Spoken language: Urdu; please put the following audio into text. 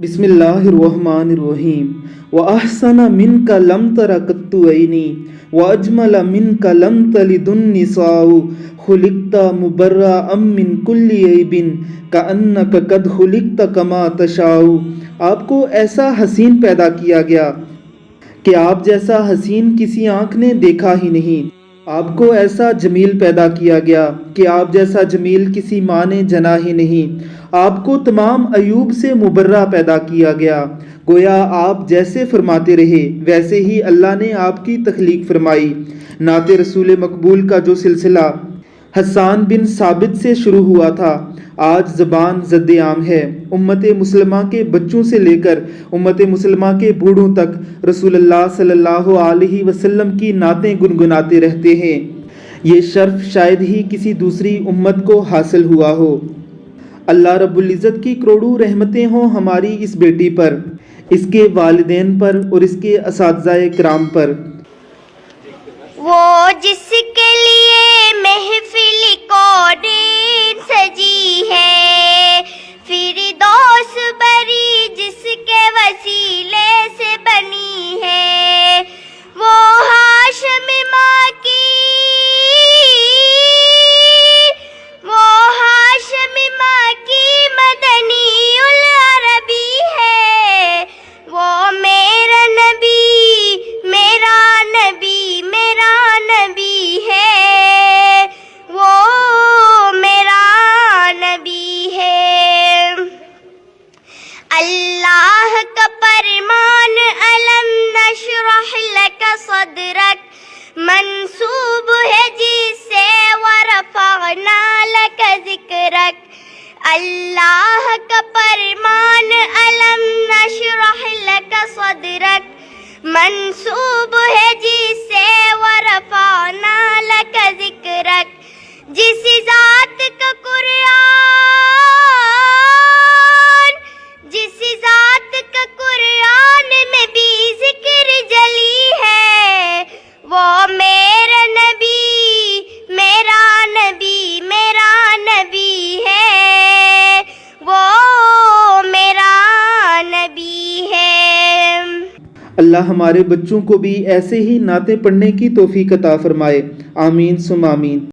بسم اللہ الرحمن الرحیم وَأَحْسَنَ مِنْكَ لَمْ تَرَ قَطُّ عَيْنِي وَأَجْمَلَ مِنْكَ لَمْ تَلِدِ النِّسَاءُ خُلِقْتَ مُبَرَّأً مِنْ كُلِّ عَيْبٍ كَأَنَّكَ قَدْ خُلِقْتَ كَمَا تَشَاءُ۔ آپ کو ایسا حسین پیدا کیا گیا کہ آپ جیسا حسین کسی آنکھ نے دیکھا ہی نہیں۔ آپ کو ایسا جمیل پیدا کیا گیا کہ آپ جیسا جمیل کسی ماں نے جنا ہی نہیں۔ آپ کو تمام عیوب سے مبرہ پیدا کیا گیا، گویا آپ جیسے فرماتے رہے ویسے ہی اللہ نے آپ کی تخلیق فرمائی۔ نعت رسول مقبول کا جو سلسلہ حسان بن ثابت سے شروع ہوا تھا، آج زبان زد عام ہے۔ امت مسلمہ کے بچوں سے لے کر امت مسلمہ کے بوڑھوں تک رسول اللہ صلی اللہ علیہ وسلم کی نعتیں گنگناتے رہتے ہیں۔ یہ شرف شاید ہی کسی دوسری امت کو حاصل ہوا ہو۔ اللہ رب العزت کی کروڑوں رحمتیں ہوں ہماری اس بیٹی پر، اس کے والدین پر اور اس کے اساتذہ کرام پر۔ وہ جس کے لیے محفل کونین سجی ہے، فردوس بری جس کے وسیلے سے بنی ہے، وہ ہاشم ماں کی مدنی العربی ہے، وہ میرا نبی ہے، وہ میرا نبی ہے۔ اللہ کا فرمان الم نشرح لک صدرک منسوب ہے جس سے ورفعنا لک ذکرک۔ اللہ کا فرمان الم نشرح لک صدرک منسوب ہے جس سے ورفعنا لک ذکرک۔ جس ذات کا قرآن میں بھی ذکر جلی ہے، وہ میرا نبی ہے، وہ میرا نبی ہے۔ اللہ ہمارے بچوں کو بھی ایسے ہی نعتیں پڑھنے کی توفیق عطا فرمائے، آمین ثم آمین۔